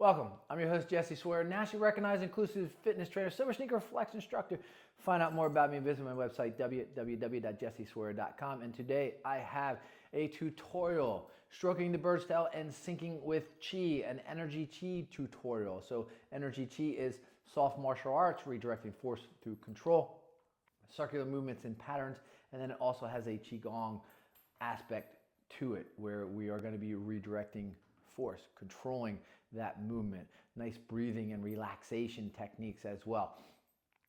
Welcome. I'm your host, Jesse Swear, nationally recognized inclusive fitness trainer, silver sneaker flex instructor. Find out more about me, visit my website, www.jesseswear.com. And today I have a tutorial, stroking the bird's tail and syncing with chi, an energy chi tutorial. So energy chi is soft martial arts, redirecting force through control, circular movements and patterns, and then it also has a qigong aspect to it where we are going to be redirecting force, controlling that movement. Nice breathing and relaxation techniques as well.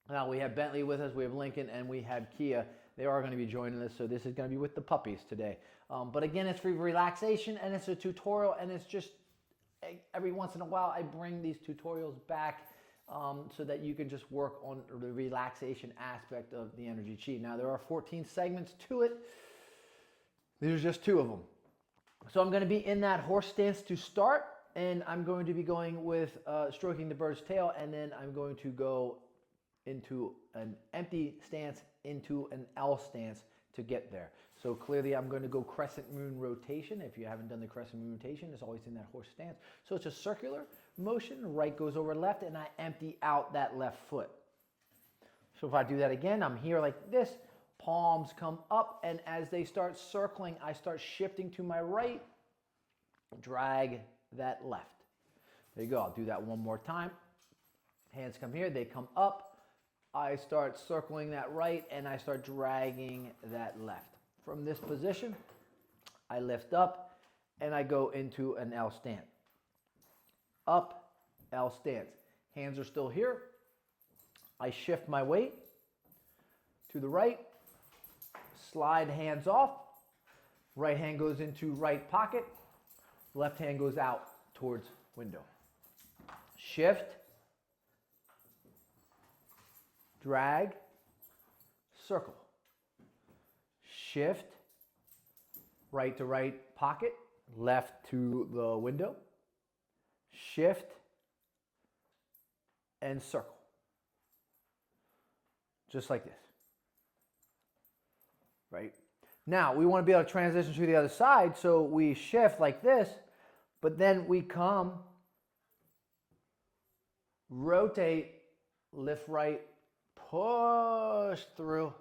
Now we have Bentley with us, we have Lincoln, and we have Kia. They are going to be joining us, so this is going to be with the puppies today. But again, it's for relaxation and it's a tutorial, and it's just every once in a while I bring these tutorials back so that you can just work on the relaxation aspect of the energy chi. Now there are 14 segments to it. These are just 2 of them. So I'm going to be in that horse stance to start, and I'm going to be going with stroking the bird's tail, and then I'm going to go into an empty stance into an L stance to get there. So clearly I'm going to go crescent moon rotation. If you haven't done the crescent moon rotation, it's always in that horse stance. So it's a circular motion, right goes over left, and I empty out that left foot. So if I do that again, I'm here like this, palms come up, and as they start circling, I start shifting to my right, drag that left. There you go. I'll do that one more time. Hands come here, they come up. I start circling that right, and I start dragging that left. From this position, I lift up, and I go into an L stance. Up, L stance. Hands are still here. I shift my weight to the right, slide hands off. Right hand goes into right pocket. Left hand goes out towards window. Shift, drag, circle. Shift, right to right pocket, left to the window. Shift, and circle. Just like this. Right? Now, we want to be able to transition to the other side, so we shift like this, but then we come, rotate, lift right, push through,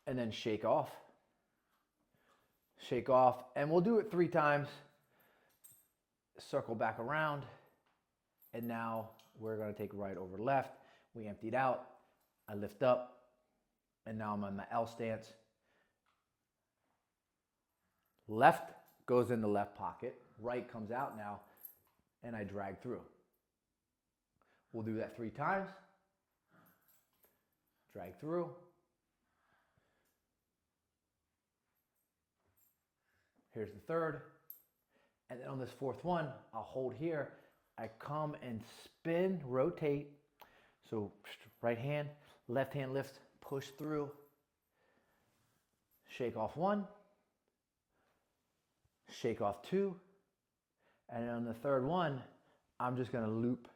and then shake off. Shake off, and we'll do it 3 times. Circle back around, and now we're going to take right over left. We emptied out, I lift up, and now I'm on my L stance. Left goes in the left pocket, right comes out now, and I drag through. We'll do that 3 times. Drag through. Here's the 3rd. And then on this 4th one, I'll hold here. I come and spin, rotate. So right hand, left hand lifts, push through. Shake off 1. Shake off 2. And then on the 3rd one, I'm just going to loop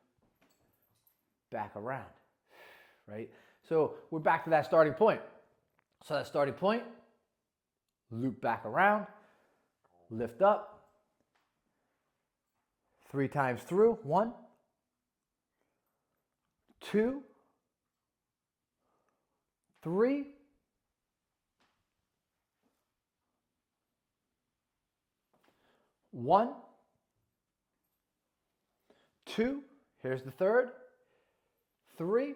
back around, right? So we're back to that starting point. So that starting point, loop back around, lift up, 3 times through. 1, 2, 3, 1, 2, here's the 3rd, 3,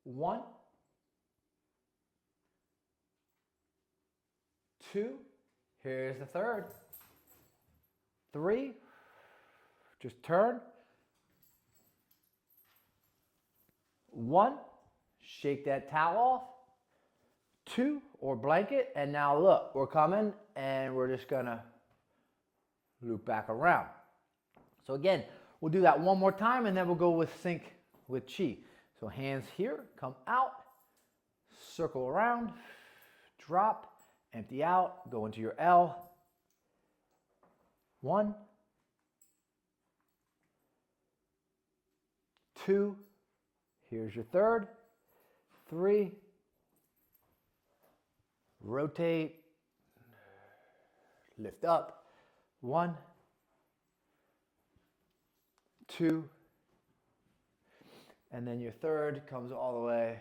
1, 2, here's the 3rd, 3, just turn, 1, shake that towel off, 2, or blanket, and now look, we're coming, and we're just gonna loop back around. So again, we'll do that one more time, and then we'll go with sync with chi. So hands here, come out, circle around, drop, empty out, go into your L. 1, 2, here's your 3rd, 3, rotate, lift up. 1, 2, and then your third comes all the way.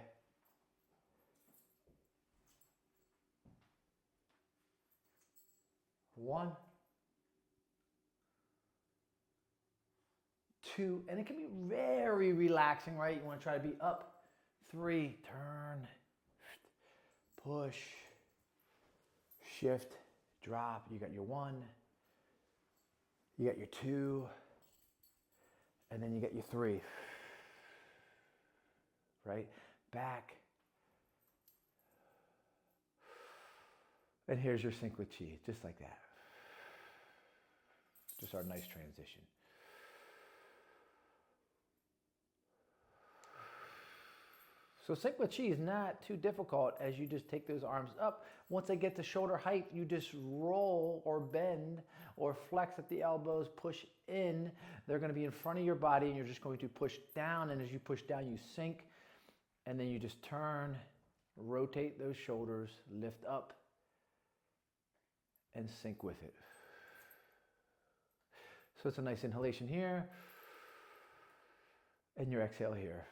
1, 2, and it can be very relaxing, right? You want to try to be up. 3, turn, push, shift, drop. You got your 1, you got your 2, and then you get your 3. Right? Back. And here's your sync with chi, just like that. Just our nice transition. So sync with chi is not too difficult as you just take those arms up. Once they get to shoulder height, you just roll or bend or flex at the elbows, push in. They're going to be in front of your body and you're just going to push down. And as you push down, you sink. And then you just turn, rotate those shoulders, lift up, and sink with it. So it's a nice inhalation here, and your exhale here.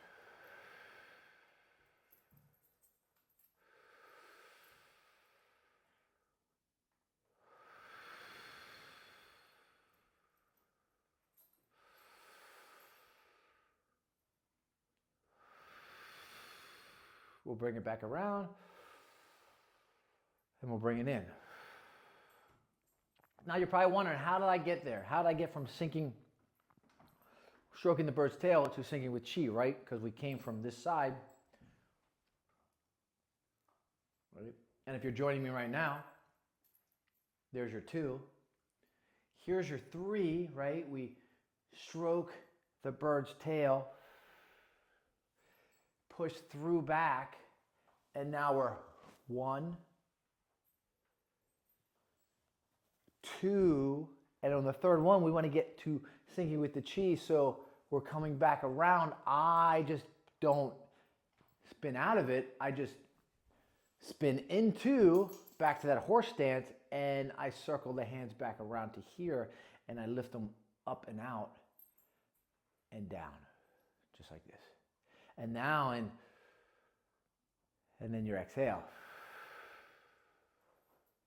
We'll bring it back around, and we'll bring it in. Now you're probably wondering, how did I get there? How did I get from sinking, stroking the bird's tail to sinking with chi, right? Because we came from this side. Right? And if you're joining me right now, there's your 2. Here's your 3, right? We stroke the bird's tail, push through back, and now we're 1, 2, and on the third one, we want to get to sinking with the chi, so we're coming back around. I just don't spin out of it. I just spin into, back to that horse stance, and I circle the hands back around to here, and I lift them up and out and down, just like this. And now, and then your exhale.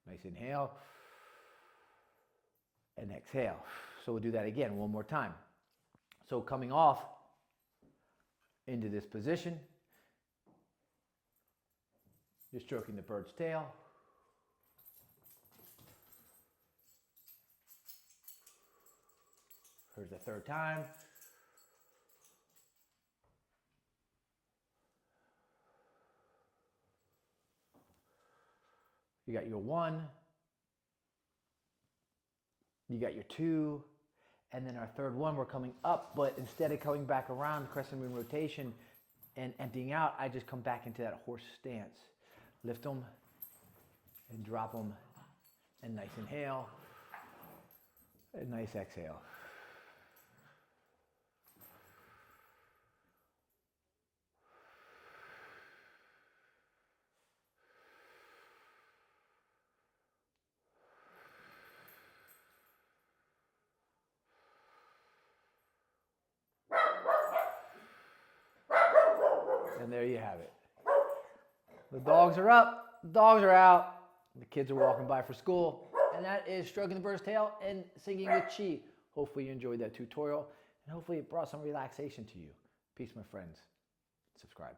Nice inhale. And exhale. So we'll do that again one more time. So coming off into this position, you're stroking the bird's tail. Here's the third time. You got your 1, you got your 2, and then our third one, we're coming up, but instead of coming back around, crescent moon rotation and emptying out, I just come back into that horse stance. Lift them and drop them, and nice inhale, and nice exhale. And there you have it. The dogs are up, the dogs are out, the kids are walking by for school, and that is stroking the bird's tail and singing with chi. Hopefully you enjoyed that tutorial, and hopefully it brought some relaxation to you. Peace, my friends. Subscribe.